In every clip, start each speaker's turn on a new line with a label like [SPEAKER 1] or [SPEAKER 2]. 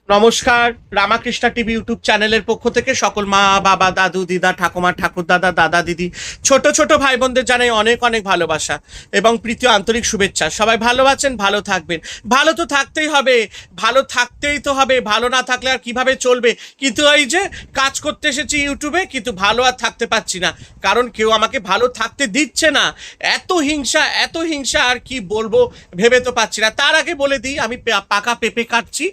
[SPEAKER 1] নমস্কার। Ramakrishna TV YouTube চ্যানেলের পক্ষ থেকে সকল মা বাবা দাদু দিদা ঠাকুমা ঠাকুর দাদা দাদা দিদি ছোট ছোট ভাই বোনদের জানাই অনেক অনেক ভালোবাসা এবং প্রীতি আন্তরিক শুভেচ্ছা। সবাই ভালো আছেন, ভালো থাকবেন। ভালো তো থাকতেই হবে, ভালো থাকতেই তো হবে, ভালো না থাকলে আর কিভাবে চলবে। কিন্তু এই যে কাজ করতে এসেছি ইউটিউবে, কিন্তু ভালো আর থাকতে পারছি না, কারণ কেউ আমাকে ভালো থাকতে দিচ্ছে না। এত হিংসা, এত হিংসা, আর কি বলবো ভেবে তো পাচ্ছি না। তার আগে বলে দিই, আমি পাকা পেঁপে কাটছি,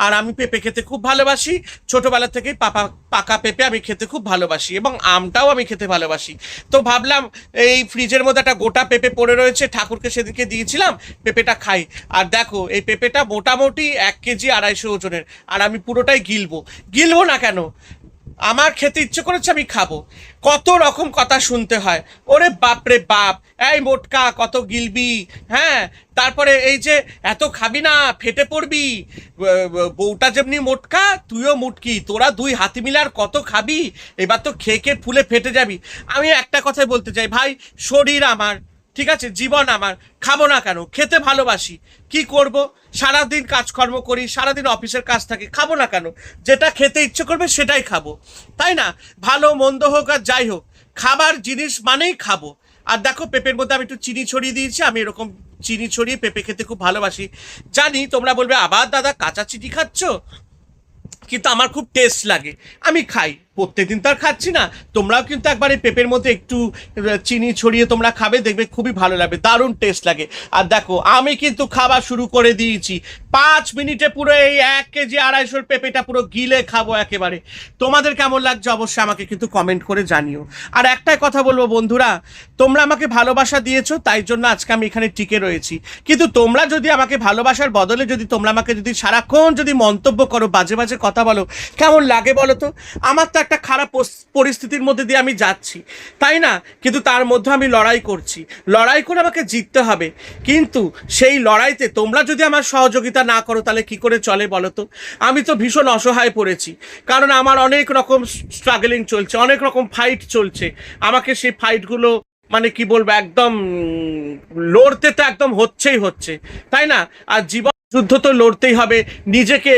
[SPEAKER 1] আর আমি পেঁপে খেতে খুব ভালোবাসি। ছোটবেলা থেকেই পাকা পেঁপে আমি খেতে খুব ভালোবাসি এবং আমটাও আমি খেতে ভালোবাসি। তো ভাবলাম এই ফ্রিজের মধ্যে একটা গোটা পেঁপে পড়ে রয়েছে, ঠাকুরকে সেদিকে দিয়েছিলাম, পেঁপেটা খাই। আর দেখো এই পেঁপেটা মোটামুটি 1 কেজি 250 ওজনের, আর আমি পুরোটাই গিলবো। গিলবো না কেন, আমার খেতে ইচ্ছে করেছে, আমি খাবো। কত রকম কথা শুনতে হয়, ওরে বাপরে বাপ, এই মোটকা কত গিলবি, হ্যাঁ, তারপরে এই যে এত খাবি না ফেটে পড়বি, বউটা যেমনি মোটকা তুইও মুটকি, তোরা দুই হাতি মিলে আর কত খাবি, এবার তো খেয়ে খেয়ে ফুলে ফেটে যাবি। আমি একটা কথাই বলতে চাই ভাই, শরীর আমার, ঠিক আছে, জীবন আমার, খাবো না কেন, খেতে ভালোবাসি। কি করব, সারাদিন কাজকর্ম করি, সারাদিন অফিসের কাজ থাকে, খাবো না কেন? যেটা খেতে ইচ্ছে করবে সেটাই খাবো, তাই না? ভালো মন্দ হোক আর যাই হোক, খাবার জিনিস মানেই খাবো। আর দেখো পেঁপের মধ্যে আমি একটু চিনি ছড়িয়ে দিয়েছি, আমি এরকম চিনি ছড়িয়ে পেঁপে খেতে খুব ভালোবাসি। জানি তোমরা বলবে আবার দাদা কাঁচা চিনি খাচ্ছ, কিন্তু আমার খুব টেস্ট লাগে, আমি খাই। প্রত্যেকদিন তো আর খাচ্ছি না। তোমরাও কিন্তু একবার এই পেঁপের মধ্যে একটু চিনি ছড়িয়ে তোমরা খাবে, দেখবে খুবই ভালো লাগবে, দারুণ টেস্ট লাগে। আর দেখো আমি কিন্তু খাওয়া শুরু করে দিয়েছি, 5 মিনিটে পুরো এই 1 কেজি 250 পেঁপেটা পুরো গিলে খাবো একেবারে। তোমাদের কেমন লাগছে অবশ্যই আমাকে কিন্তু কমেন্ট করে জানিও। আর একটাই কথা বলবো বন্ধুরা, তোমরা আমাকে ভালোবাসা দিয়েছো, তাই জন্য আজকে আমি এখানে টিকে রয়েছি। কিন্তু তোমরা যদি আমাকে ভালোবাসার বদলে যদি তোমরা আমাকে যদি সারাক্ষণ যদি মন্তব্য করো, বাজে বাজে কথা বলো, কেমন লাগে বলো তো? আমার তো একটা খারাপ পরিস্থিতির মধ্যে দিয়ে আমি যাচ্ছি, তাই না? কিন্তু তার মধ্যে আমি লড়াই করছি, লড়াই করে আমাকে জিততে হবে। কিন্তু সেই লড়াইতে তোমরা যদি আমার সহযোগিতা না করো তাহলে কি করে চলে বলো তো? আমি তো ভীষণ অসহায় পড়েছি, কারণ আমার অনেক রকম স্ট্রাগলিং চলছে, অনেক রকম ফাইট চলছে। আমাকে সেই ফাইটগুলো মানে কি বলবো, একদম লড়তে তো একদম হচ্ছেই হচ্ছে, তাই না? আর জীবন যুদ্ধ তো লড়তেই হবে, নিজেকে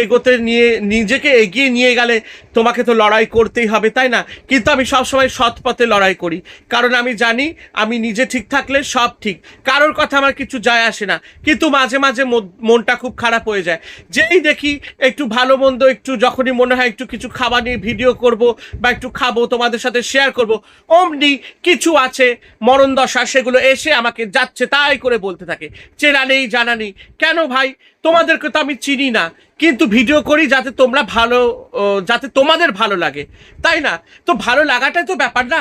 [SPEAKER 1] নিজেকে এগিয়ে নিয়ে গেলে তোমাকে তো লড়াই করতেই হবে, তাই না? কিন্তু আমি সবসময় সৎ পথে লড়াই করি, কারণ আমি জানি আমি নিজে ঠিক থাকলে সব ঠিক, কারোর কথা আমার কিছু যায় আসে না। কিন্তু মাঝে মাঝে মনটা খুব খারাপ হয়ে যায়, যেই দেখি একটু ভালো মন্দ, একটু যখনই মনে হয় একটু কিছু খাবার নিয়ে ভিডিও করব বা একটু খাবো তোমাদের সাথে শেয়ার করব, অমনি কিছু আছে মরণ দশা, সেগুলো এসে আমাকে যাচ্ছে তাই করে বলতে থাকে, চেনা নেই জানা নেই। কেন ভাই, তোমাদেরকে তো আমি চিনি না, কিন্তু ভিডিও করি যাতে তোমরা ভালো, যাতে তোমাদের ভালো লাগে, তাই না? তো ভালো লাগাটাই তো ব্যাপার না?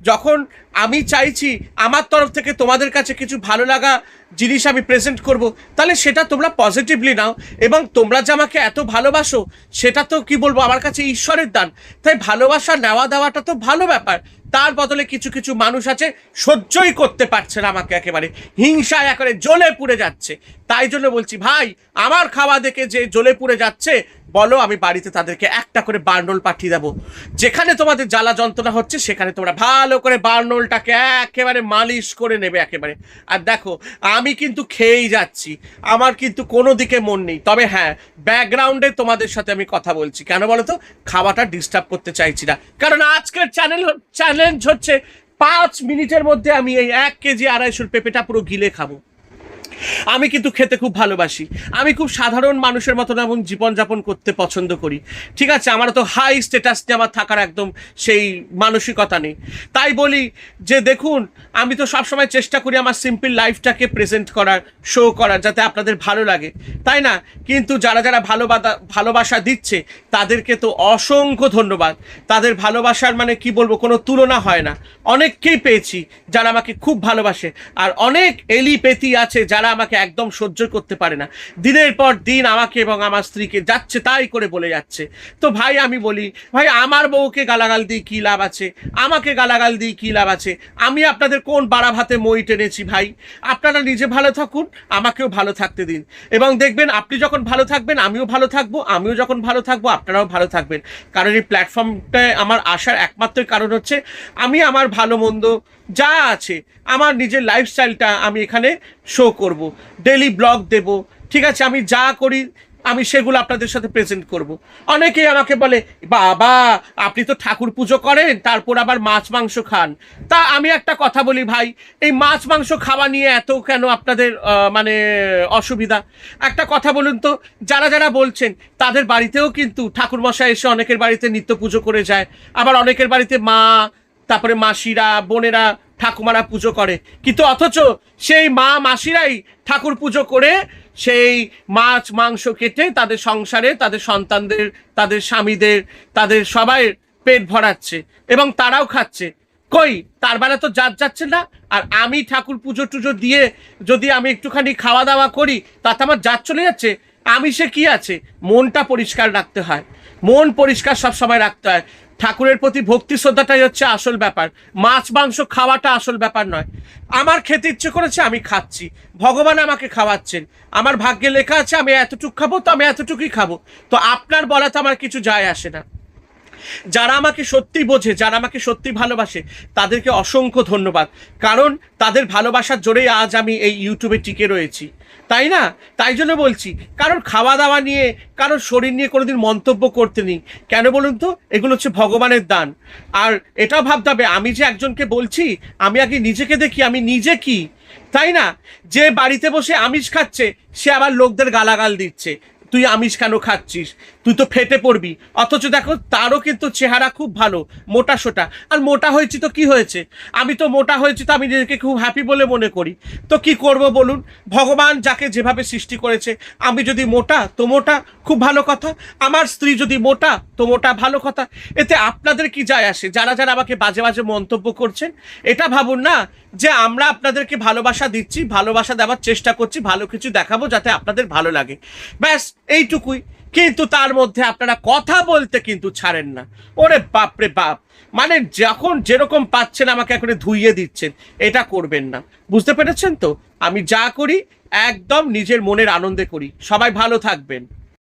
[SPEAKER 1] যখন আমি চাইছি আমার তরফ থেকে তোমাদের কাছে কিছু ভালো লাগা জিনিস আমি প্রেজেন্ট করব, তাহলে সেটা তোমরা পজিটিভলি নাও। এবং তোমরা যে আমাকে এত ভালোবাসো, সেটা তো কি বলবো, আমার কাছে ঈশ্বরের দান। তাই ভালোবাসা নেওয়া দেওয়াটা তো ভালো ব্যাপার। তার বদলে কিছু কিছু মানুষ আছে সহ্যই করতে পারছে না আমাকে, একেবারে হিংসায় একেবারে জ্বলে পুড়ে যাচ্ছে। তাই জন্য বলছি ভাই, আমার খাওয়া দেখে যে জ্বলে পুড়ে যাচ্ছে, বলো, আমি বাড়িতে তাদেরকে একটা করে বার্নল পাঠিয়ে দেবো। যেখানে তোমাদের জ্বালা যন্ত্রণা হচ্ছে সেখানে তোমরা ভালো করে বার্নলটাকে একেবারে মালিশ করে নেবে একেবারে। আর দেখো আমি কিন্তু খেয়েই যাচ্ছি, আমার কিন্তু কোনো দিকে মন নেই। তবে হ্যাঁ, ব্যাকগ্রাউন্ডে তোমাদের সাথে আমি কথা বলছি, কেন বলো তো? খাওয়াটা ডিস্টার্ব করতে চাইছি না, কারণ আজকের চ্যালেঞ্জ হচ্ছে 5 মিনিটের মধ্যে আমি এই 1 কেজি 250 পেঁপেটা পুরো গিলে খাবো। আমি কিন্তু খেতে খুব ভালোবাসি, আমি খুব সাধারণ মানুষের মতন এবং জীবনযাপন করতে পছন্দ করি, ঠিক আছে? আমার তো হাই স্ট্যাটাস নিয়ে আমার থাকার একদম সেই মানসিকতা নেই। তাই বলি যে দেখুন, আমি তো সবসময় চেষ্টা করি আমার সিম্পল লাইফটাকে প্রেজেন্ট করার, শো করার, যাতে আপনাদের ভালো লাগে, তাই না? কিন্তু যারা যারা ভালোবাসা দিচ্ছে তাদেরকে তো অসংখ্য ধন্যবাদ। তাদের ভালোবাসার মানে কি বলবো, কোনো তুলনা হয় না। অনেককেই পেয়েছি যারা আমাকে খুব ভালোবাসে, আর অনেক এলিপেথি আছে যারা আমাকে একদম সহ্য করতে পারে না, দিনের পর দিন আমাকে এবং আমার স্ত্রীকে যাচ্ছে তাই করে বলে যাচ্ছে। তো ভাই আমি বলি, ভাই আমার বউকে গালাগাল দিয়ে কী লাভ আছে, আমাকে গালাগাল দিয়ে কী লাভ আছে? আমি আপনাদের কোন বাড়া ভাতে মই টেনেছি ভাই? আপনারা নিজে ভালো থাকুন, আমাকেও ভালো থাকতে দিন, এবং দেখবেন আপনি যখন ভালো থাকবেন আমিও ভালো থাকবো, আমিও যখন ভালো থাকবো আপনারাও ভালো থাকবেন। কারণ এই প্ল্যাটফর্মটায় আমার আসার একমাত্র কারণ হচ্ছে আমি আমার ভালো মন্দ যা আছে, আমার নিজের লাইফস্টাইলটা আমি এখানে শো করব, ডেলি ব্লগ দেব, ঠিক আছে? আমি যা করি আমি সেগুলো আপনাদের সাথে প্রেজেন্ট করব। অনেকেই আমাকে বলে, বাবা আপনি তো ঠাকুর পুজো করেন, তারপর আবার মাছ মাংস খান। তা আমি একটা কথা বলি ভাই, এই মাছ মাংস খাওয়া নিয়ে এত কেন আপনাদের মানে অসুবিধা? একটা কথা বলুন তো, যারা যারা বলছেন তাদের বাড়িতেও কিন্তু ঠাকুরমশাই এসে অনেকের বাড়িতে নিত্য পুজো করে যায়, আবার অনেকের বাড়িতে মা, তারপরে মাসিরা, বোনেরা, ঠাকুমারা পুজো করে, কিন্তু অথচ সেই মা মাসিরাই ঠাকুর পুজো করে সেই মাছ মাংস কেটে তাদের সংসারে, তাদের সন্তানদের, তাদের স্বামীদের, তাদের সবাই পেট ভরাচ্ছে এবং তারাও খাচ্ছে। কই, তার বেলা তো জাত যাচ্ছে না। আর আমি ঠাকুর পুজো টুজো দিয়ে যদি আমি একটুখানি খাওয়া দাওয়া করি, তাতে আমার জাত চলে যাচ্ছে? আমি সে কি আছে, মনটা পরিষ্কার রাখতে হয়, মন পরিষ্কার সব সময় রাখতে হয়। ঠাকুরের প্রতি ভক্তি শ্রদ্ধাটাই হচ্ছে আসল ব্যাপার, মাছ মাংস খাওয়াটা আসল ব্যাপার নয়। আমার খেতে ইচ্ছে করেছে, আমি খাচ্ছি, ভগবান আমাকে খাওয়াচ্ছেন, আমার ভাগ্যে লেখা আছে আমি এতটুকু খাবো, তো আমি এতটুকুই খাবো। তো আপনার বলাতে আমার কিছু যায় আসে না। যারা আমাকে সত্যি বোঝে, যারা আমাকে সত্যি ভালোবাসে, তাদেরকে অসংখ্য ধন্যবাদ, কারণ তাদের ভালোবাসার জোরেই আজ আমি এই ইউটিউবে টিকে রয়েছি, তাই না? তাই জন্য বলছি, কারণ খাওয়া দাওয়া নিয়ে, কারণ শরীর নিয়ে কোনোদিন মন্তব্য করতে নেই। কেন বলুন তো? এগুলো হচ্ছে ভগবানের দান। আর এটাও ভাবতে হবে, আমি যে একজনকে বলছি, আমি আগে নিজেকে দেখি, আমি নিজে কি, তাই না? যে বাড়িতে বসে আমিষ খাচ্ছে, সে আবার লোকদের গালাগাল দিচ্ছে, তুই আমিষ কেন খাচ্ছিস, তুই তো ফেটে পড়বি। অথচ দেখো তারও কিন্তু চেহারা খুব ভালো, মোটা সোটা। আর মোটা হয়েছি তো কি হয়েছে, আমি তো মোটা হয়েছি তো আমি নিজেকে খুব হ্যাপি বলে মনে করি। তো কি করব বলুন, ভগবান যাকে যেভাবে সৃষ্টি করেছে, আমি যদি মোটা তো মোটা, খুব ভালো কথা, আমার স্ত্রী যদি মোটা তো মোটা, ভালো কথা। এতে আপনাদের কি যায় আসে? যারা যারা আমাকে বাজে বাজে মন্তব্য করছেন, এটা ভাবুন না যে আমরা আপনাদেরকে ভালোবাসা দিচ্ছি, ভালোবাসা দেওয়ার চেষ্টা করছি, ভালো কিছু দেখাবো যাতে আপনাদের ভালো লাগে, ব্যাস এইটুকুই। কিন্তু তার মধ্যে আপনারা কথা বলতে কিন্তু ছাড়েন না। ওরে বাপ রে বাপ, মানে যখন যেরকম পাচ্ছেন আমাকে এখন ধুইয়ে দিচ্ছেন, এটা করবেন না। বুঝতে পেরেছেন তো? আমি যা করি একদম নিজের মনের আনন্দে করি। সবাই ভালো থাকবেন।